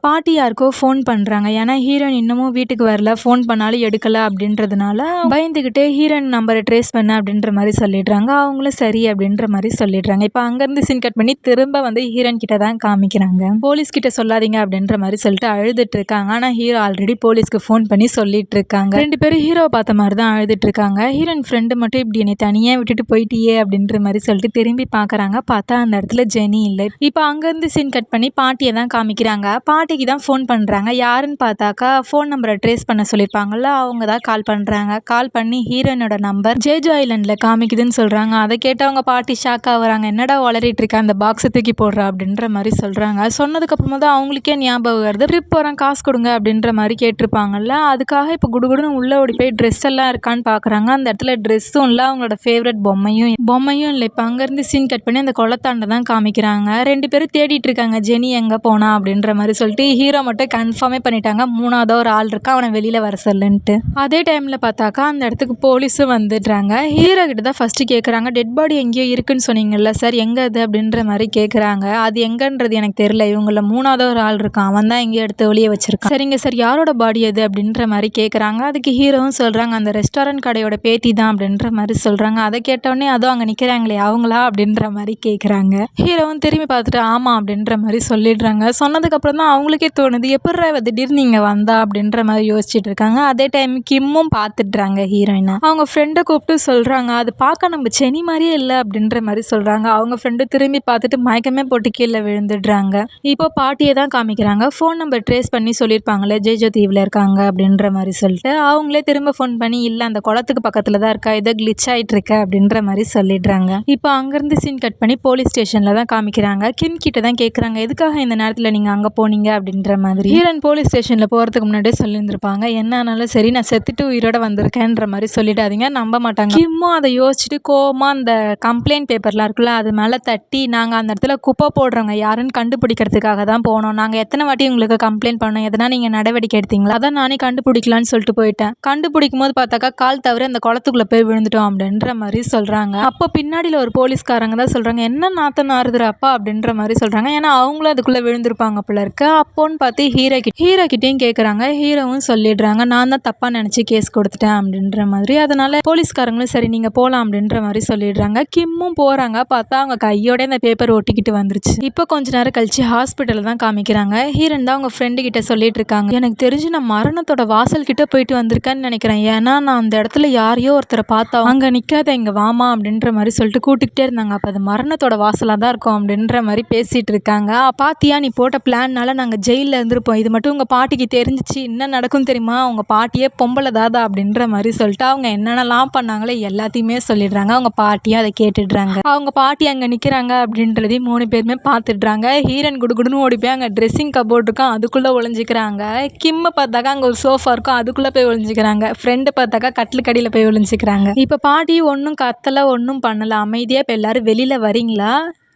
பாட்டி யாருக்கோ ஃபோன் பண்ணுறாங்க. ஏன்னா ஹீரோயின் இன்னமும் வீட்டுக்கு வரல, ஃபோன் பண்ணாலும் எடுக்கலை அப்படின்றதுனால பயந்துக்கிட்டே ஹீரோயின் நம்பரை ட்ரேஸ் பண்ண அப்படின்ற மாதிரி சொல்லிடுறாங்க. அவங்களும் சரி அப்படின்ற மாதிரி சொல்லிடுறாங்க. இப்போ அங்கேருந்து சீன் கட் பண்ணி திரும்ப வந்து ஹீரோயின் கிட்ட தான் காமிக்கிறாங்க. போலீஸ் கிட்ட சொல்லாதீங்க அப்படின்ற மாதிரி சொல்லிட்டு அழுதுட்டு இருக்காங்க. ஆனால் ஹீரோ ஆல்ரெடி போலீஸ்க்கு ஃபோன் பண்ணி சொல்லிட்டு இருக்காங்க. 2 பேரும் ஹீரோ பார்த்த மாதிரி தான் அழுதுட்டு இருக்காங்க. ஹீரோயின் ஃப்ரெண்டு மட்டும் இப்படி என்னை தனியாக விட்டுட்டு போயிட்டியே அப்படின்ற மாதிரி சொல்லிட்டு திரும்பி பார்க்குறாங்க. பார்த்தா அந்த இடத்துல ஜெனி இல்லை. இப்போ அங்கேருந்து சீன் கட் பண்ணி பாட்டியை தான் காமிக்கிறாங்க. பாட்டிக்கு தான் ஃபோன் பண்ணுறாங்க. யாருன்னு பார்த்தாக்கா ஃபோன் நம்பரை ட்ரேஸ் பண்ண சொல்லியிருப்பாங்கள்ல, அவங்க தான் கால் பண்ணுறாங்க. கால் பண்ணி ஹீரோனோட நம்பர் ஜேஜோ ஐலண்டில் காமிக்குதுன்னு சொல்கிறாங்க. அதை கேட்டு அவங்க பாட்டி ஷாக் ஆகுறாங்க. என்னடா வளரிட்டு இருக்கா, அந்த பாக்ஸை தூக்கி போடுறா அப்படின்ற மாதிரி சொல்கிறாங்க. சொன்னதுக்கப்புறமா தான் அவங்களுக்கே ஞாபகம் வருது, ட்ரிப் போகிறேன் காசு கொடுங்க அப்படின்ற மாதிரி கேட்டிருப்பாங்கல்ல. அதுக்காக இப்போ குடுகுடுன்னு உள்ளே ஓடி போய் ட்ரெஸ் எல்லாம் இருக்கான்னு பார்க்குறாங்க. அந்த இடத்துல ட்ரெஸ்ஸும் இல்லை, அவங்களோட ஃபேவரட் பொம்மையும் இல்லை. இப்போ அங்கேருந்து சீன் கட் பண்ணி அந்த குளத்தாண்டை தான் காமிக்கிறாங்க. 2 பேரும் தேடிட்டு இருக்காங்க ஜெனி எங்கே போனா அப்படின்ற மாதிரி சொல்லிட்டு. ஹீரோ மட்டும் கன்ஃபார்மே பண்ணிட்டாங்க, 3ஆவது ஒரு ஆள் இருக்கா, அவனை வெளியில் வர சொல்லுன்ட்டு. அதே டைமில் பார்த்தாக்கா அந்த இடத்துக்கு போலீஸும் வந்துடுறாங்க. ஹீரோ கிட்ட தான் ஃபஸ்ட்டு கேட்குறாங்க, டெட் பாடி எங்கேயோ இருக்குன்னு சொன்னீங்கல்ல சார், எங்கே அது அப்படின்ற மாதிரி கேட்குறாங்க. அது எங்கன்றது எனக்கு தெரியல, இவங்கள 3ஆவது ஒரு ஆள் இருக்கான், அவன் தான் எங்கேயோ எடுத்து வெளியே வச்சிருக்கான். சரிங்க சார், யாரோட பாடி அது அப்படின்ற மாதிரி கேட்குறாங்க. அதுக்கு ஹீரோவும் சொல்கிறாங்க, அந்த ரெஸ்டாரண்ட் கடையோட பேத்தி தான் அப்படின்ற மாதிரி சொல்கிறாங்க. அதை கேட்டோடனே அதுவும் அங்கே நிற்கிறாங்களே அவங்களா அப்படின்ற மாதிரி கேட்குறாங்க. ஹீரோவும் திரும்பி பார்த்துட்டு ஆமாம் அப்படின்ற மாதிரி சொல்லிடுறாங்க. சொன்னதுக்கப்புறம் தான் அவங்களுக்கே தோணுது, எப்பட்றா திடீர்னு இங்கே வந்தா அப்படின்ற மாதிரி யோசிச்சுட்டு இருக்காங்க. அதே டைம் கிம்மும் பார்த்துடுறாங்க ஹீரோயினை. அவங்க ஃப்ரெண்டை கூப்பிட்டு சொல்கிறாங்க, அது பார்க்க நம்ம செனி மாதிரியே இல்லை அப்படின்ற மாதிரி சொல்கிறாங்க. அவங்க ஃப்ரெண்டு திரும்பி பார்த்துட்டு மயக்கமே போட்டு கீழே விழுந்துடுறாங்க. இப்போ பாட்டியை தான் காமிக்கிறாங்க. ஃபோன் நம்பர் ட்ரேஸ் பண்ணி சொல்லியிருப்பாங்களே ஜெய்ஜோ தீவில் இருக்காங்க அப்படின்ற மாதிரி சொல்லிட்டு அவங்களே திரும்ப ஃபோன் பண்ணி, இல்லை அந்த குளத்துக்கு பக்கத்தில் தான் இருக்கா, ஏதோ கிளிச் ஆகிட்டு இருக்க அப்படின்ற மாதிரி சொல்லிடுறாங்க. இப்போ அங்கேருந்து சீன் கட் பண்ணி போலீஸ் ஸ்டேஷனில் தான் காமிக்கிறாங்க. கிம் கிட்ட தான் கேட்குறாங்க, எதுக்காக இந்த நேரத்தில் நீங்கள் அங்கே போனீங்க அப்படின்ற மாதிரி. ஹீரோயின் போலீஸ் ஸ்டேஷனில் போகிறதுக்கு முன்னாடியே சொல்லியிருந்திருப்பாங்க, என்னன்னாலும் சரி நான் செத்துட்டு உயிரோட வந்திருக்கேன்ற மாதிரி சொல்லிடாதீங்க, நம்ப மாட்டாங்க. கிம்மும் அதை யோசிச்சுட்டு கோவமாக அந்த கம்ப்ளைண்ட் பேப்பர்லாம் இருக்குல்ல அது மேலே தட்டி, நாங்கள் அந்த இடத்துல குப்பை போடுறவங்க யாருன்னு கண்டுபிடிக்கிறதுக்காக தான் போனோம். நாங்கள் எத்தனை வாட்டி உங்களுக்கு கம்ப்ளைண்ட் பண்ணோம், எதனா நீங்கள் நடவடிக்கை எடுத்தீங்களா, அதான் நானே கண்டுபிடிக்கலான்னு சொல்லிட்டு போயிட்டேன். கண்டுபிடிக்கும் போது பார்த்தாக்கா கால் தவிர அந்த குளத்துக்குள்ளே போய் விழுந்துட்டோம் அப்படின்ற மாதிரி சொல்கிறாங்க. அப்போ பின்னாடியில் ஒரு போலீஸ்காரங்க தான் சொல்கிறாங்க, என்ன நாத்தம் நாறுதுறாப்பா அப்படின்ற மாதிரி சொல்கிறாங்க. ஏன்னா அவங்களும் அதுக்குள்ளே விழுந்திருப்பாங்க போல இருக்கு. அப்போன்னு பார்த்து ஹீரோ கிட்டேயும் கேட்குறாங்க. ஹீரோவும் சொல்லிடுறாங்க, நான் தான் தப்பாக நினச்சி கேஸ் கொடுத்துட்டேன் அப்படின்ற மாதிரி. அதனால போலீஸ்காரங்களும் சரி நீங்கள் போகலாம் அப்படின்ற மாதிரி சொல்லிடுறாங்க. கிம்மும் போகிறாங்க. பார்த்தா அவங்க கையோட இந்த பேப்பர் ஒட்டிக்கிட்டு வந்துருச்சு. இப்போ கொஞ்ச நேரம் கழிச்சு ஹாஸ்பிட்டலில் தான் காமிக்கிறாங்க. ஹீரோன் தான் அவங்க ஃப்ரெண்டு கிட்ட சொல்லிட்டு இருக்காங்க, எனக்கு தெரிஞ்சு நான் மரணத்தோட வாசல் கிட்ட போயிட்டு வந்திருக்கேன்னு நினைக்கிறேன். ஏன்னா நான் அந்த இடத்துல யாரையோ ஒருத்தரை பார்த்தா அங்கே நிற்காத இங்கே வாமா அப்படின்ற மாதிரி சொல்லிட்டு கூட்டிகிட்டே இருந்தாங்க. அப்போ அது மரணத்தோட வாசலாக தான் இருக்கும் அப்படின்ற மாதிரி பேசிகிட்டு இருக்காங்க. பாத்தியா நீ போட்ட பிளான்னால நாங்கள் ஜெயிலில் இருந்திருப்போம், இது மட்டும் உங்கள் பாட்டிக்கு தெரிஞ்சிச்சு என்ன நடக்கும் தெரியுமா, அவங்க பாட்டியே பொம்பளை தாதா அப்படின்ற மாதிரி சொல்லிட்டு அவங்க என்னென்னலாம் பண்ணாங்களே எல்லாத்தையுமே சொல்லிடுறாங்க. அவங்க பாட்டியும் அதை கேட்டுடுறாங்க. அவங்க பாட்டி அங்கே நிற்கிறாங்க அப்படின்றதையும் 3 பேருமே பார்த்துடுறாங்க. ஹீரோயின் குடுகுடுன்னு ஓடி போய் அங்கே ட்ரெஸ்ஸிங் கபோர்ட் இருக்கும் அதுக்குள்ளே ஒளிஞ்சிக்கிறாங்க. கிம்மை பார்த்தாக்கா அங்கே ஒரு சோஃபா இருக்கும் அதுக்குள்ளே போய் ஒளிஞ்சிக்கிறாங்க. ஃப்ரெண்டு பார்த்தாக்கா கட்டிலுக்கடியில் போய் ஒளிஞ்சிக்கிறாங்க. இப்போ பாட்டி ஒன்றும் கத்தலை ஒன்றும் பண்ணலை, அமைதியாக இப்போ எல்லோரும் வெளியில் வரீங்களா,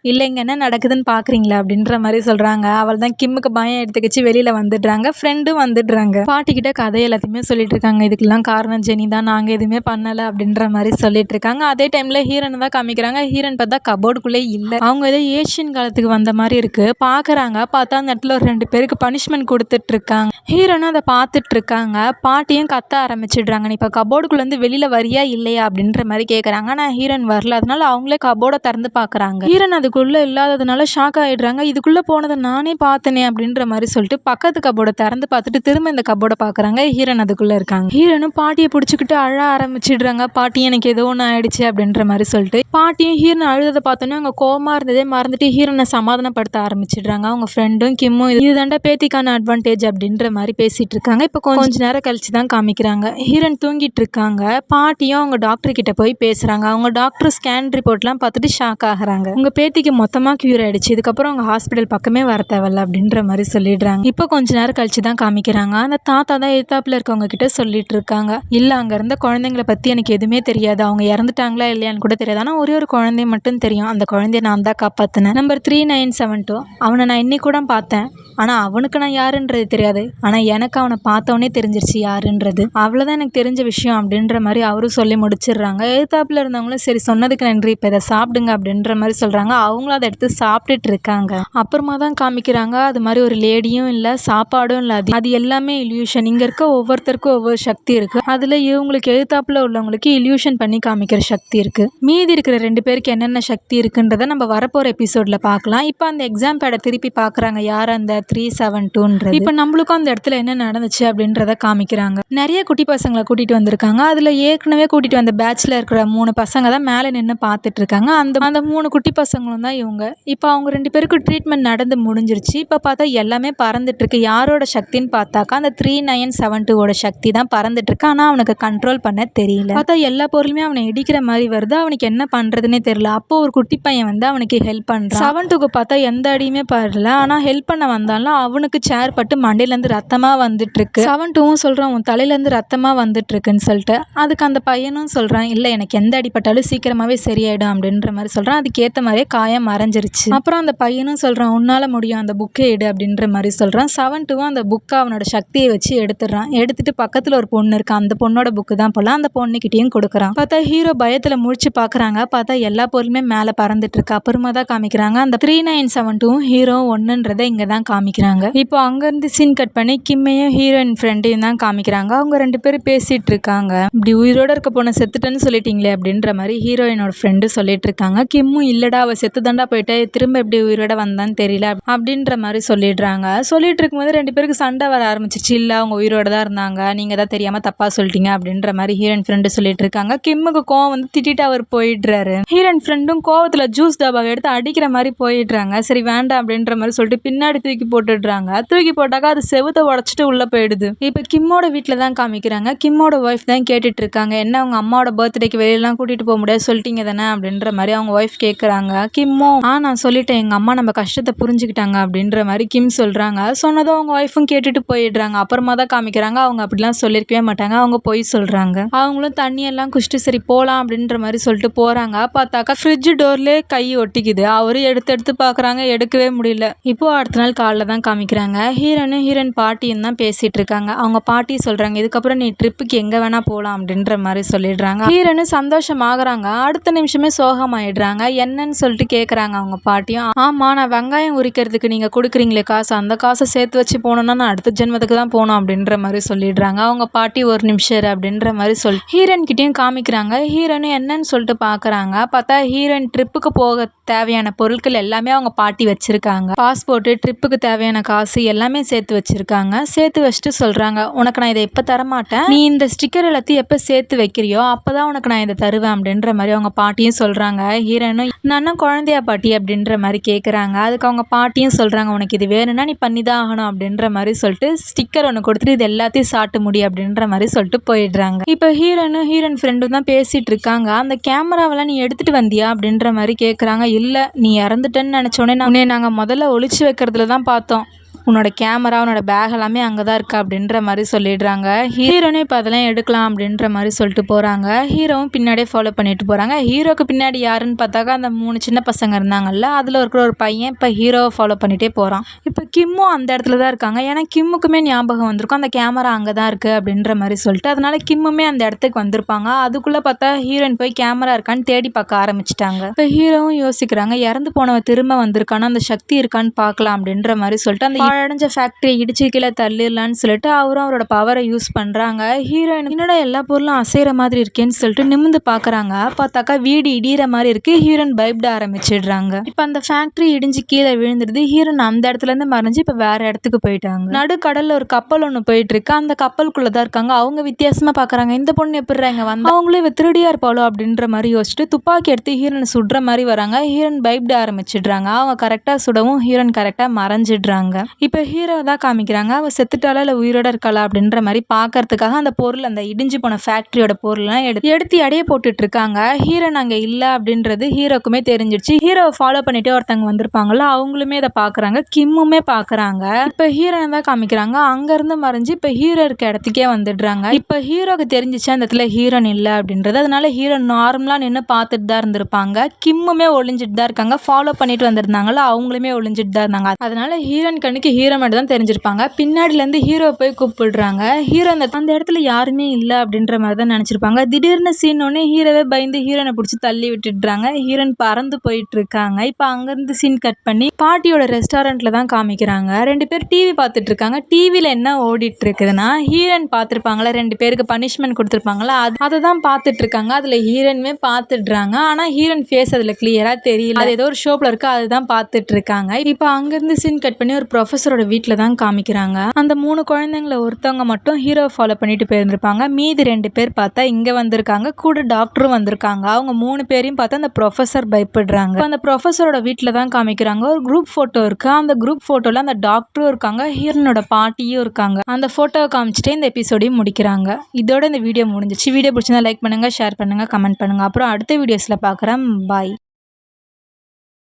இல்லைங்க என்ன நடக்குதுன்னு பார்க்குறீங்களா அப்படின்ற மாதிரி சொல்கிறாங்க. அவள் தான் கிம்முக்கு பயம் எடுத்துக்கிச்சு வெளியில் வந்துடுறாங்க. ஃப்ரெண்டும் வந்துடுறாங்க. பாட்டிக்கிட்ட கதை எல்லாத்தையுமே சொல்லிட்டு இருக்காங்க, இதுக்கெல்லாம் காரணம் ஜெனி தான், நாங்கள் எதுவுமே பண்ணலை அப்படின்ற மாதிரி சொல்லிட்டு இருக்காங்க. அதே டைமில் ஹீரோனை தான் காமிக்கிறாங்க. ஹீரோன் பார்த்தா கபோர்டுக்குள்ளே இல்லை, அவங்க ஏதோ ஏஷியன் காலத்துக்கு வந்த மாதிரி இருக்குது. பார்க்குறாங்க. பார்த்தா அந்த இடத்துல ஒரு 2 பேருக்கு பனிஷ்மெண்ட் கொடுத்துட்ருக்காங்க. ஹீரோனும் அதை பார்த்துட்ருக்காங்க. பாட்டியும் கத்த ஆரம்பிச்சிடுறாங்க, நீ இப்போ கபோர்டுக்குள்ளேருந்து வெளியில் வரியா இல்லையா அப்படின்ற மாதிரி கேட்குறாங்க. ஆனால் ஹீரோன் வரல. அதனால அவங்களே கபோர்டை திறந்து பார்க்குறாங்க. ஹீரோன் அதுக்குள்ளே இல்லாததுனால ஷாக் ஆகிடுறாங்க. இதுக்குள்ளே போனதை நானே பார்த்தனே அப்படின்ற மாதிரி சொல்லிட்டு பக்கத்து கபோர்டை திறந்து பார்த்துட்டு திரும்ப இந்த கபோர்டை பார்க்குறாங்க. ஹீரோன் அதுக்குள்ளே இருக்காங்க. ஹீரோனும் பாட்டியை பிடிச்சிக்கிட்டு அழ ஆரம்பிச்சிடுறாங்க. பாட்டி எனக்கு ஏதோ ஒன்று ஆயிடுச்சு அப்படின்ற மாதிரி சொல்லிட்டு பாட்டியும் ஹீரோன் அழுததை பார்த்தோன்னே அவங்க கோவமாக இருந்ததே மறந்துட்டு ஹீரோனை சமாதானப்படுத்த ஆரம்பிச்சிடுறாங்க. அவங்க ஃப்ரெண்டும் கிம்மும் இதுதாண்டா பேத்திக்கான அட்வான்டேஜ் அப்படின்ற மாதிரி பேசிகிட்டு இருக்காங்க. இப்போ கொஞ்ச நேரம் கழிச்சு தான் காமிக்கிறாங்க. ஹீரோன் தூங்கிட்டு இருக்காங்க. பாட்டியும் அவங்க டாக்டர் கிட்ட போய் பேசுகிறாங்க. அவங்க டாக்டர் ஸ்கேன் ரிப்போர்ட்லாம் பார்த்துட்டு ஷாக் ஆகுறாங்க. உங்கள் பேத்திக்கு மொத்தமாக க்யூர் ஆகிடுச்சு, இதுக்கப்புறம் அவங்க ஹாஸ்பிட்டல் பக்கமே வர தேவையில்ல அப்படின்ற மாதிரி சொல்லிடுறாங்க. இப்போ கொஞ்ச நேரம் கழிச்சு தான் காமிக்கிறாங்க. அந்த தாத்தா தான் எதிர்த்தாப்புல இருக்கவங்க கிட்ட சொல்லிட்டு இருக்காங்க, இல்லை அங்கே இருந்த குழந்தைங்களை பற்றி எனக்கு எதுவுமே தெரியாது, அவங்க இறந்துட்டாங்களா இல்லையான்னு கூட தெரியாது, ஆனால் ஒரே ஒரு குழந்தைய மட்டும் தெரியும், அந்த குழந்தைய நான் தான் காப்பாற்றினேன். நம்பர் 3972 அவனை நான் இன்னைக்கு கூட பார்த்தேன், ஆனால் அவனுக்கு நான் யாருன்றது தெரியாது, ஆனால் எனக்கு அவனை பார்த்தவொடனே தெரிஞ்சிருச்சு யாருன்றது, அவ்வளோதான் எனக்கு தெரிஞ்ச விஷயம் அப்படின்ற மாதிரி அவரும் சொல்லி முடிச்சிடுறாங்க. எதிர்த்தாப்புல இருந்தவங்களும் சரி சொன்னதுக்கு நன்றி, இப்போ இதை சாப்பிடுங்க அப்படின்ற மாதிரி சொல்கிறாங்க. அவங்களும் அதை எடுத்து சாப்பிட்டுட்டு இருக்காங்க. அப்புறமா தான் காமிக்கிறாங்க, அது மாதிரி ஒரு லேடியும் இல்லை சாப்பாடும் இல்லை, அது எல்லாமே இல்யூஷன். இங்கே இருக்க ஒவ்வொருத்தருக்கும் ஒவ்வொரு சக்தி இருக்குது, அதில் இவங்களுக்கு எதிர்த்தாப்புல உள்ளவங்களுக்கு இல்யூஷன் பண்ணி காமிக்கிற சக்தி இருக்குது. மீதி இருக்கிற 2 பேருக்கு என்னென்ன சக்தி இருக்குன்றதை நம்ம வரப்போகிற எபிசோடில் பார்க்கலாம். இப்போ அந்த எக்ஸாம் பேடை திருப்பி பார்க்குறாங்க, யார் அந்த 372. இப்போ நம்மளுக்கும் அந்த இடத்துல என்ன நடந்துச்சு அப்படின்றத காமிக்கிறாங்க. நிறைய குட்டி பசங்களை கூட்டிட்டு வந்திருக்காங்க. அதுல ஏற்கனவே கூட்டிட்டு வந்த பேட்ச்ல இருக்கிற 3 பசங்க தான் மேலே நின்று பார்த்துட்டு இருக்காங்க. அந்த 3 குட்டி பசங்களும் தான் இவங்க. இப்போ அவங்க 2 பேருக்கு ட்ரீட்மெண்ட் நடந்து முடிஞ்சிருச்சு. இப்போ பார்த்தா எல்லாமே பறந்துட்டு இருக்கு. யாரோட சக்தின்னு பார்த்தாக்கா அந்த 3972 சக்தி தான் பறந்துட்டு இருக்கு. ஆனால் அவனுக்கு கண்ட்ரோல் பண்ண தெரியல. பார்த்தா எல்லா பொருளுமே அவனை இடிக்கிற மாதிரி வருது. அவனுக்கு என்ன பண்றதுன்னே தெரியல. அப்போ ஒரு குட்டி பையன் வந்து அவனுக்கு ஹெல்ப் பண்றான். 72க்கு பார்த்தா எந்த அடியுமே படல. ஆனால் ஹெல்ப் பண்ண வந்தாலும் அவனுக்கு சேர் பட்டு மண்டையிலேருந்து ரத்தமாக வந்துட்டு இருக்கு. 72வும் சொல்கிறான், உன் தலையிலேருந்து ரத்தமாக வந்துட்டு இருக்குன்னு சொல்லிட்டு. அதுக்கு அந்த பையனும் சொல்கிறான், இல்லை எனக்கு எந்த அடிப்பட்டாலும் சீக்கிரமாகவே சரியாயிடும் அப்படின்ற மாதிரி சொல்கிறான். அதுக்கேற்ற மாதிரியே காயம் மறைஞ்சிருச்சு. அப்புறம் அந்த பையனும் சொல்கிறான், உன்னால் முடியும் அந்த புக்கை எடு அப்படின்ற மாதிரி சொல்கிறான். 72வும் அந்த புக்கை அவனோட சக்தியை வச்சு எடுத்துடுறான். எடுத்துட்டு பக்கத்தில் ஒரு பொண்ணு இருக்கு, அந்த பொண்ணோட புக்கு தான் போல, அந்த பொண்ணுக்கிட்டையும் கொடுக்குறான். பார்த்தா ஹீரோ பயத்தில் முடிச்சு பார்க்குறாங்க. பார்த்தா எல்லா பொருளுமே மேலே பறந்துட்டு இருக்கு. அப்புறமா தான் காமிக்கிறாங்க அந்த 3972வும் ஹீரோ ஒன்றுன்றதை இங்கே தான் காமிக்கிறாங்க. இப்போ அங்கேருந்து சீன் கட் பண்ணி கிம்மையும் ஹீரோயின் ஃப்ரெண்டையும் தான் காமிக்கிறாங்க. அவங்க 2 பேரும் பேசிட்டு இருக்காங்க. இப்படி உயிரோட இருக்க போன செத்துட்டேன்னு சொல்லிட்டீங்களே அப்படின்ற மாதிரி ஹீரோயினோட ஃப்ரெண்டு சொல்லிட்டு இருக்காங்க. கிம்மும் இல்லடா அவள் செத்து தாண்டா போயிட்டு திரும்ப எப்படி உயிரோட வந்தான்னு தெரியல அப்படின்ற மாதிரி சொல்லிடுறாங்க. சொல்லிட்டு இருக்கும்போது 2 பேருக்கு சண்டை வர ஆரம்பிச்சிச்சு. இல்லை அவங்க உயிரோட தான் இருந்தாங்க, நீங்கள் தான் தெரியாமல் தப்பாக சொல்லிட்டீங்க அப்படின்ற மாதிரி ஹீரோயின் ஃப்ரெண்டு சொல்லிட்டு இருக்காங்க. கிம்முக்கு கோவம் வந்து திட்டிட்டு அவர் போயிடுறாரு. ஹீரோயின் ஃப்ரெண்டும் கோவத்தில் ஜூஸ் டப்பாவை எடுத்து அடிக்கிற மாதிரி போயிடுறாங்க. சரி வேண்டாம் அப்படின்ற மாதிரி சொல்லிட்டு பின்னாடி தூக்கி போட்டுடுறாங்க. தூக்கி போட்டாக்கா அது செவுத்த உடைச்சிட்டு உள்ள போயிடுது. இப்போ கிம்மோட வீட்டில் தான் காமிக்கிறாங்க. கிம்மோட ஒய்ஃப் தான் கேட்டுட்டு இருக்காங்க, என்ன அவங்க அம்மாவோட பர்த்டேக்கு வெளியெல்லாம் கூட்டிட்டு போக முடியாது சொல்லிட்டீங்க தானே அப்படின்ற மாதிரி அவங்க ஒய்ஃப் கேட்குறாங்க. கிம்மோ நான் சொல்லிட்டேன், எங்கள் அம்மா நம்ம கஷ்டத்தை புரிஞ்சுக்கிட்டாங்க அப்படின்ற மாதிரி கிம் சொல்கிறாங்க. சொன்னதும் அவங்க ஒய்ஃபும் கேட்டுட்டு போயிடுறாங்க. அப்புறமா தான் காமிக்கிறாங்க அவங்க அப்படிலாம் சொல்லியிருக்கவே மாட்டாங்க, அவங்க பொய் சொல்கிறாங்க. அவங்களும் தண்ணியெல்லாம் குடிச்சிட்டு சரி போகலாம் அப்படின்ற மாதிரி சொல்லிட்டு போகிறாங்க. பார்த்தாக்கா ஃப்ரிட்ஜ் டோர்லேயே கை ஒட்டிக்குது. அவரும் எடுத்து பார்க்குறாங்க, எடுக்கவே முடியல. இப்போ அடுத்த நாள் காலைல தான் காமிக்கிறாங்க. ஹீரோயின் பாட்டியும் தான் பேசிகிட்டு இருக்காங்க. அவங்க பாட்டி சொல்கிறாங்க, இதுக்கப்புறம் நீ ட்ரிப்புக்கு எங்கே வேணால் போகலாம் அப்படின்ற மாதிரி சொல்லிடுறாங்க. ஹீரோயின் சந்தோஷமாகறாங்க. அடுத்த நிமிஷமே சோகமாயிடுறாங்க. என்னன்னு சொல்லிட்டு கேட்குறாங்க அவங்க பாட்டியும். ஆமாம், நான் வெங்காயம் உரிக்கிறதுக்கு நீங்கள் கொடுக்குறீங்களே காசு, அந்த காசை சேர்த்து வச்சு போகணுன்னா நான் அடுத்த ஜென்மத்துக்கு தான் போகணும் அப்படின்ற மாதிரி சொல்லிடுறாங்க. அவங்க பாட்டி ஒரு நிமிஷம் அப்படின்ற மாதிரி சொல்லி ஹீரோயின் கிட்டேயும் காமிக்கிறாங்க. ஹீரோயின் என்னன்னு சொல்லிட்டு பார்க்குறாங்க. பார்த்தா ஹீரோயின் ட்ரிப்புக்கு போக தேவையான பொருட்கள் எல்லாமே அவங்க பாட்டி வச்சுருக்காங்க. பாஸ்போர்ட்டு, ட்ரிப்புக்கு தேவையான காசு எல்லாமே சேர்த்து வச்சுருக்காங்க. சேர்த்து வச்சுட்டு சொல்கிறாங்க, உனக்கு நான் இதை எப்போ தரமாட்டேன், நீ இந்த ஸ்டிக்கர் எல்லாத்தையும் எப்போ சேர்த்து வைக்கிறியோ அப்போ தான் உனக்கு நான் இதை தருவேன் அப்படின்ற மாதிரி அவங்க பாட்டியும் சொல்கிறாங்க. ஹீரோயினும் நானும் குழந்தையா பாட்டி அப்படின்ற மாதிரி கேட்குறாங்க. அதுக்கு அவங்க பாட்டியும் சொல்கிறாங்க, உனக்கு இது வேணும்னா நீ பண்ணி தான் ஆகணும் அப்படின்ற மாதிரி சொல்லிட்டு ஸ்டிக்கர் ஒன்று கொடுத்துட்டு இது எல்லாத்தையும் சாப்பிட்டு முடி அப்படின்ற மாதிரி சொல்லிட்டு போயிடுறாங்க. இப்போ ஹீரோயின் ஃப்ரெண்டும் தான் பேசிகிட்டு இருக்காங்க. அந்த கேமராவெல்லாம் நீ எடுத்துகிட்டு வந்தியா அப்படின்ற மாதிரி கேட்குறாங்க. இல்லை, நீ இறந்துட்டேன்னு நினச்சோடனே நாங்கள் முதல்ல ஒளிச்சு வைக்கிறதுல தான் பார்த்தோம், உன்னோட கேமரா உன்னோட பேக் எல்லாமே அங்கே தான் இருக்குது அப்படின்ற மாதிரி சொல்லிடுறாங்க. ஹீரோனே இப்போ அதெல்லாம் எடுக்கலாம் அப்படின்ற மாதிரி சொல்லிட்டு போகிறாங்க. ஹீரோவும் பின்னாடியே ஃபாலோ பண்ணிட்டு போகிறாங்க. ஹீரோக்கு பின்னாடி யாருன்னு பார்த்தாக்கா அந்த 3 சின்ன பசங்க இருந்தாங்கல்ல, அதில் இருக்கிற ஒரு பையன் இப்போ ஹீரோவை ஃபாலோ பண்ணிகிட்டே போகிறான். இப்போ கிம்மும் அந்த இடத்துல தான் இருக்காங்க. ஏன்னா கிம்முக்குமே ஞாபகம் வந்திருக்கும் அந்த கேமரா அங்கே தான் இருக்குது அப்படின்ற மாதிரி சொல்லிட்டு, அதனால கிம்முமே அந்த இடத்துக்கு வந்திருப்பாங்க. அதுக்குள்ளே பார்த்தா ஹீரோயின் போய் கேமரா இருக்கான்னு தேடி பார்க்க ஆரம்பிச்சிட்டாங்க. இப்போ ஹீரோவும் யோசிக்கிறாங்க, இறந்து போனவ திரும்ப வந்திருக்கானா, அந்த சக்தி இருக்கான்னு பார்க்கலாம் அப்படின்ற மாதிரி சொல்லிட்டு அந்த அடைஞ்ச ஃபேக்டரி இடிச்சு கீழே தள்ளிடலான்னு சொல்லிட்டு அவரும் அவரோட பவரை யூஸ் பண்ணுறாங்க. ஹீரோயின் என்னடா எல்லா பொருளும் அசைகிற மாதிரி இருக்கேன்னு சொல்லிட்டு நிமிந்து பார்க்குறாங்க. பார்த்தாக்கா வீடு இடிகிற மாதிரி இருக்குது. ஹீரோயின் பயப்பட ஆரம்பிச்சிடுறாங்க. இப்போ அந்த ஃபேக்டரி இடிஞ்சு கீழே விழுந்துடுது. ஹீரோயின் அந்த இடத்துலேருந்து மறைஞ்சு இப்போ வேற இடத்துக்கு போயிட்டாங்க. நடுக்கடலில் ஒரு கப்பல் ஒன்று போயிட்டு இருக்கு. அந்த கப்பலுக்குள்ளே தான் இருக்காங்க. அவங்க வித்தியாசமாக பார்க்குறாங்க, இந்த பொண்ணு எப்படி இங்கே வந்து, அவங்களே இவ திருடியா இருப்பாளோ அப்படின்ற மாதிரி யோசிச்சுட்டு துப்பாக்கி எடுத்து ஹீரோயின் சுடுற மாதிரி வராங்க. ஹீரோயின் பயப்பட ஆரம்பிச்சிடுறாங்க. அவங்க கரெக்டாக சுடவும் ஹீரோயின் கரெக்டாக மறைஞ்சிடுறாங்க. இப்போ ஹீரோ தான் காமிக்கிறாங்க. அவள் செத்துட்டாளா இல்லை உயிரோட இருக்காளா அப்படின்ற மாதிரி பார்க்கறதுக்காக அந்த பொருள், அந்த இடிஞ்சு போன ஃபேக்ட்ரியோட பொருள்லாம் எடுத்து எடைய போட்டுட்டு இருக்காங்க. ஹீரோயின் அங்கே இல்லை அப்படின்றது ஹீரோக்குமே தெரிஞ்சிடுச்சு. ஹீரோவை ஃபாலோ பண்ணிட்டு ஒருத்தவங்க வந்திருப்பாங்கல்ல, அவங்களுமே இதை பார்க்குறாங்க. கிம்முமே பார்க்குறாங்க. இப்போ ஹீரோனை தான் காமிக்கிறாங்க. அங்கேருந்து மறைஞ்சு இப்போ ஹீரோ இருக்க இடத்துக்கே வந்துடுறாங்க. இப்போ ஹீரோக்கு தெரிஞ்சிச்சு அந்த இடத்துல ஹீரோயின் இல்லை அப்படின்றது. அதனால ஹீரோ நார்மலாக நின்று பார்த்துட்டு தான் இருந்திருப்பாங்க. கிம்முமே ஒளிஞ்சிட்டு தான் இருக்காங்க. ஃபாலோ பண்ணிட்டு வந்திருந்தாங்களா, அவங்களுமே ஒளிஞ்சிட்டு தான் இருந்தாங்க. அதனால ஹீரோயின் கண்ணுக்கு ஹீரோ மட்டும் தான் தெரிஞ்சிருப்பாங்க. பின்னாடிலேருந்து ஹீரோ போய் கூப்பிடுறாங்க. ஹீரோ அந்த இடத்துல யாருமே இல்லை அப்படின்ற மாதிரி தான் நினச்சிருப்பாங்க. திடீர்னு சீனோடனே ஹீரோவே பயந்து ஹீரோனை பிடிச்சி தள்ளி விட்டுடுறாங்க. ஹீரோயின் பறந்து போயிட்டு இருக்காங்க. இப்போ அங்கேருந்து சீன் கட் பண்ணி பாட்டியோட ரெஸ்டாரண்ட்டில் தான் காமிக்கிறாங்க. 2 பேர் டிவி பார்த்துட்டு இருக்காங்க. டிவியில் என்ன ஓடிட்டு இருக்குதுன்னா, ஹீரோயின் பார்த்துருப்பாங்களா, 2 பேருக்கு பனிஷ்மெண்ட் கொடுத்துருப்பாங்களா, அதை தான் பார்த்துட்டு இருக்காங்க. அதில் ஹீரோயினுமே பார்த்துடுறாங்க. ஆனால் ஹீரோயின் ஃபேஸ் அதில் கிளியராக தெரியல. அது ஏதோ ஒரு ஷோப்பில் இருக்குது, அதுதான் பார்த்துட்டு இருக்காங்க. இப்போ அங்கேருந்து சீன் கட் பண்ணி ஒரு ப்ரொஃபஸரோட வீட்டில் தான் காமிக்கிறாங்க. அந்த 3 குழந்தைங்கள ஒருத்தவங்க மட்டும் ஹீரோ ஃபாலோ பண்ணிட்டு போயிருந்திருப்பாங்க. மீதி 2 பேர் பார்த்தா இங்கே வந்திருக்காங்க. கூட டாக்டரும் வந்திருக்காங்க. அவங்க 3 பேரையும் பார்த்தா அந்த ப்ரொஃபஸர் பயப்படுறாங்க. அந்த ப்ரொஃபஸரோட வீட்டில் தான் காமிக்கிறாங்க. ஒரு குரூப் ஃபோட்டோ இருக்குது. அந்த குரூப் ஃபோட்டோவில் அந்த டாக்டரும் இருக்காங்க, ஹீரோனோட பாட்டியும் இருக்காங்க. அந்த ஃபோட்டோவை காமிச்சிட்டே இந்த எபிசோடையும் முடிக்கிறாங்க. இதோட இந்த வீடியோ முடிஞ்சிச்சு. வீடியோ பிடிச்சிருந்தா லைக் பண்ணுங்கள், ஷேர் பண்ணுங்கள், கமெண்ட் பண்ணுங்கள். அப்புறம் அடுத்த வீடியோஸில் பார்க்குறேன். பாய்.